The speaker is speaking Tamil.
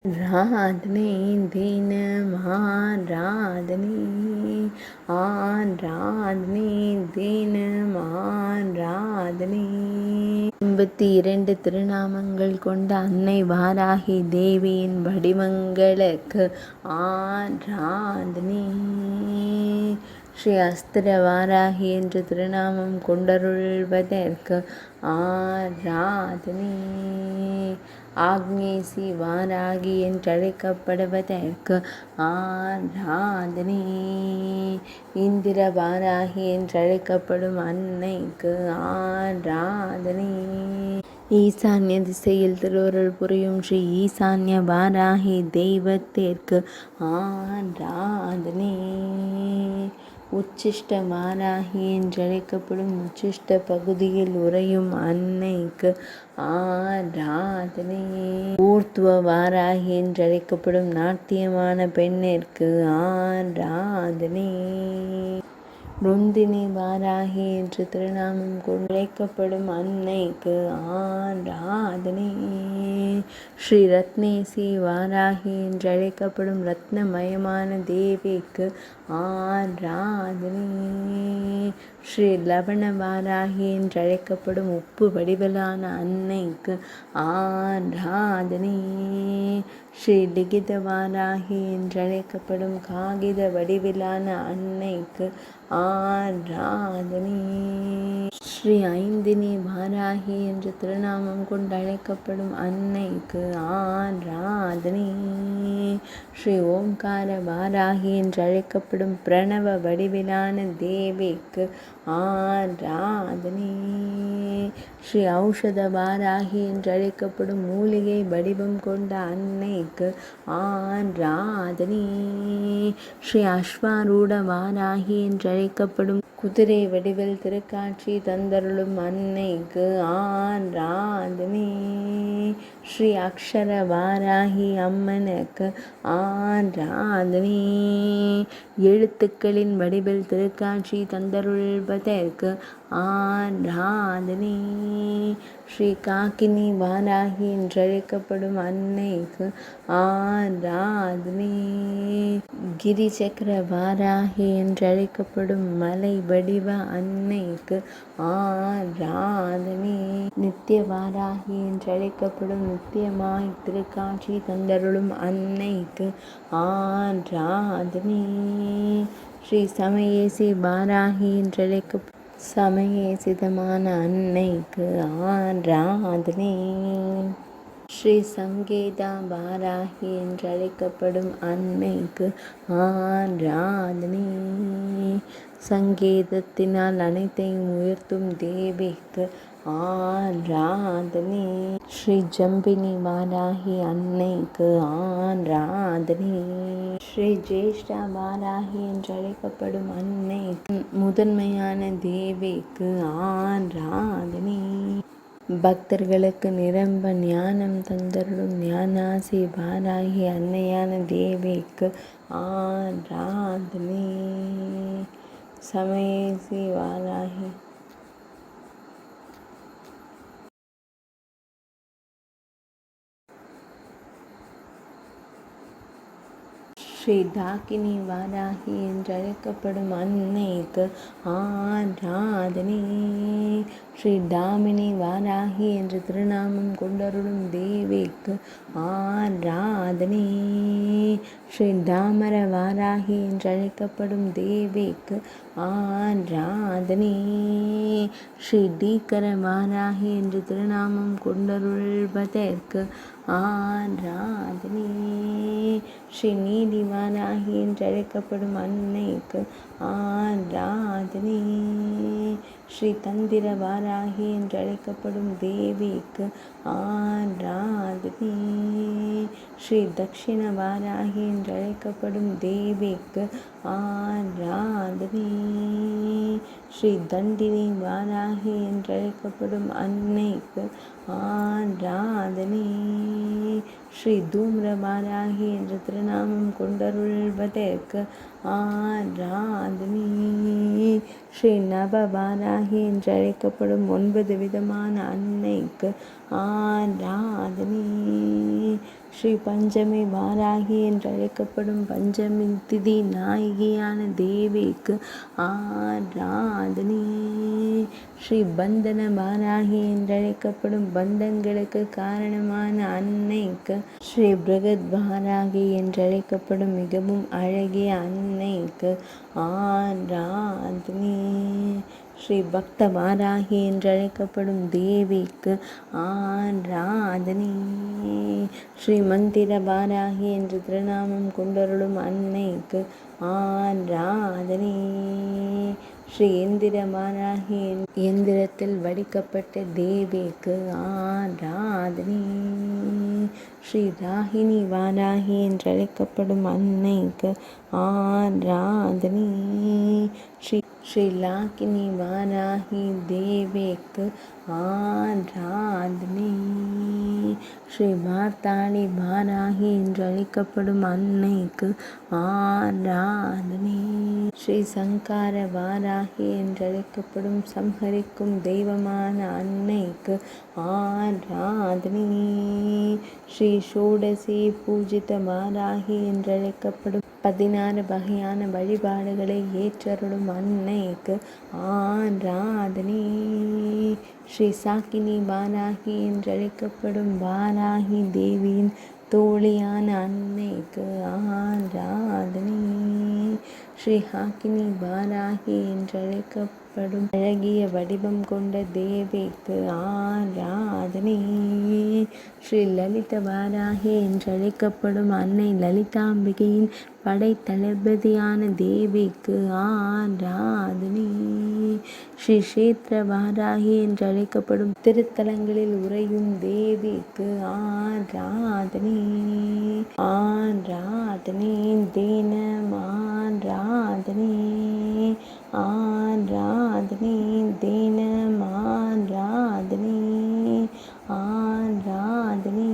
ராதனை தினம் ஆராதனை ஆராதனை தினம் ஆராதனை 82 திருநாமங்கள் கொண்ட அன்னை வாராகி தேவியின் வடிவங்களுக்கு ஆராதனை. ஸ்ரீ அஸ்திர வாராகி என்று திருநாமம் கொண்டருள்வதற்கு ஆராதனை. ஆக்னேசி வாராகி என்றழைக்கப்படுவதற்கு ஆராதனை. இந்திர வாராகி என்றழைக்கப்படும் அன்னைக்கு ஆராதனை. ஈசான்ய திசையில் திருவருள் புரியும் ஸ்ரீ ஈசான்ய வாராகி தெய்வத்திற்கு ஆராதனை. உச்சிஷ்ட வாராகி என்றழைக்கப்படும் உச்சிஷ்ட பகுதியில் உறையும் அன்னைக்கு ஆராதனை. ஊர்த்துவ வாராகி என்றழைக்கப்படும் நாட்டியமான பெண்ணிற்கு ஆராதனை. ருந்தினி வாராகி என்று திருநாமம் கொண்டழைக்கப்படும் அன்னைக்கு ஆராதனை. ஸ்ரீ ரத்னேசி வாராகி என்றழைக்கப்படும் ரத்னமயமான தேவிக்கு ஆராதனை. ஸ்ரீ லவண வாராகி என்றழைக்கப்படும் உப்பு வடிவிலான அன்னைக்கு ஆராதனை. ஸ்ரீ லிகித வாராகி என்றழைக்கப்படும் காகித வடிவிலான அன்னைக்கு ஆராதனை. ஸ்ரீ ஐந்தினி வாராகி என்று திருநாமம் கொண்டழைக்கப்படும் அன்னைக்கு ஆராதனை. ஸ்ரீ ஓம்கார வாராகி என்றழைக்கப்படும் பிரணவ வடிவிலான தேவிக்கு ஆராதனை. ஸ்ரீ ஔஷத வாராகி என்றழைக்கப்படும் மூலிகை வடிவம் கொண்ட அன்னைக்கு ஆராதனை. ஸ்ரீ அஸ்வாரூட வாராகி என்றழைக்கப்படும் குதிரை வடிவில் திருக்காட்சி தந்தருளும் அன்னைக்கு ஆராதனை. ஸ்ரீ அக்ஷர வாராகி அம்மனுக்கு ஆராதனை. எழுத்துக்களின் வடிவில் திருக்காட்சி தந்தருள்வதற்கு ஆராதனை. ஸ்ரீ காக்கினி வாராகி என்றழைக்கப்படும் அன்னைக்கு ஆராதனை. கிரி சக்கர வாராகி என்றழைக்கப்படும் மலை வடிவ அன்னைக்கு ஆராதனை. நித்திய வாராகி என்றழைக்கப்படும் நித்தியமாய் திருக்காட்சி தந்தருளும் அன்னைக்கு ஆராதனை. ஸ்ரீ சமயேசி வாராகி என்றழைக்கப்படும் சமயேசிதமான அன்னைக்கு ஆராதனை. ஸ்ரீ சங்கேதா வாராகி என்றழைக்கப்படும் அன்னைக்கு ஆராதனை. சங்கேதத்தினால் அனைத்தையும் உயர்த்தும் தேவிக்கு ஆராதனை. ஸ்ரீ ஜம்பினி வாராகி அன்னைக்கு ஆராதனை. ஸ்ரீ ஜேஷ்டா வாராகி என்றழைக்கப்படும் அன்னைக்கு முதன்மையான தேவிக்கு ஆராதனை. பக்தர்களுக்கு நிரம்ப ஞானம் தந்தருளும் ஞானாசி வாராகி அன்னையான தேவிக்கு ஆராதனை. சமயேசி வாராகி ஸ்ரீ டாக்கினி வாராகி என்றழைக்கப்படும் அன்னைக்கு ஆராதனை. ஸ்ரீ டாமினி வாராகி என்று திருநாமம் கொண்டருளும் தேவிக்கு ஆராதனை. ஸ்ரீ டாமர வாராகி என்றழைக்கப்படும் தேவிக்கு ஆராதனை. ஸ்ரீ டீக்கர வாராகி என்று திருநாமம் கொண்டருள்வதற்கு ஆராதனை. ஸ்ரீ நீதி வாராகி என்றழைக்கப்படும் அன்னைக்கு ஆராதனை. ஸ்ரீ தந்திர வாராகி என்றழைக்கப்படும் தேவிக்கு ஆராதனை. ஸ்ரீ தக்ஷிண வாராகி என்றழைக்கப்படும் தேவிக்கு ஆராதனை. ஸ்ரீ தண்டினி வாராகி என்றழைக்கப்படும் அன்னைக்கு ஆராதனை. ஸ்ரீ தூம்ர வாராகி என்ற திருநாமம் கொண்டருள்வதற்கு ஆராதனை. ஸ்ரீ நப வாராகி என்றழைக்கப்படும் 9 விதமான அன்னைக்கு ஆராதனை. ஸ்ரீ பஞ்சமி வாராகி என்றழைக்கப்படும் பஞ்சமி திதி நாயகியான தேவிக்கு ஆராதனை. ஸ்ரீ பந்தன வாராகி என்றழைக்கப்படும் பந்தங்களுக்கு காரணமான அன்னைக்கு, ஸ்ரீ பிரகத் வாராகி என்றழைக்கப்படும் மிகவும் அழகிய அன்னைக்கு ஆராதனை. ஸ்ரீ பக்த வாராகி என்றழைக்கப்படும் தேவிக்கு ஆராதனை. ஸ்ரீ மந்திர வாராகி என்று திருநாமம் கொண்டருளும் அன்னைக்கு ஆராதனை. ஸ்ரீ எந்திர வாராகி எந்திரத்தில் வடிக்கப்பட்ட தேவிக்கு ஆராதனை. ஸ்ரீ ராகினி வாராகி என்றழைக்கப்படும் அன்னைக்கு ஆராதனை. ஸ்ரீ லாக்கினி வாராகி தேவிக்கு ஆராதனை. ஸ்ரீ பார்த்தாளி வாராகி என்றழைக்கப்படும் அன்னைக்கு ஆராதனை. ஸ்ரீ சங்கார வாராகி என்றழைக்கப்படும் சம்ஹரிக்கும் தெய்வமான அன்னைக்கு ஆராதனை. ஸ்ரீ ஷோடசி பூஜித வாராகி என்றழைக்கப்படும் 16 வகையான வழிபாடுகளை ஏற்றருளும் அன்னைக்கு ஆராதனை. ஸ்ரீ சாக்கினி வாராகி என்றழைக்கப்படும் வாராகி தேவியின் தோழியான அன்னைக்கு ஆராதனை. ஸ்ரீ ஹாக்கினி வாராகி என்றழைக்கப்படும் அழகிய வடிவம் கொண்ட தேவிக்கு ஆராதனை. ஸ்ரீ லலித வாராகி என்றழைக்கப்படும் அன்னை லலிதாம்பிகையின் படைத்தளபதியான தேவிக்கு ஆராதனை. ஸ்ரீ க்ஷேத்திர வாராகி என்றழைக்கப்படும் திருத்தலங்களில் உறையும் தேவிக்கு ஆராதனை. ஆராதனை தினம் ஆராதனை. ஆராதனை தினம் ஆராதனை. ஆராதனை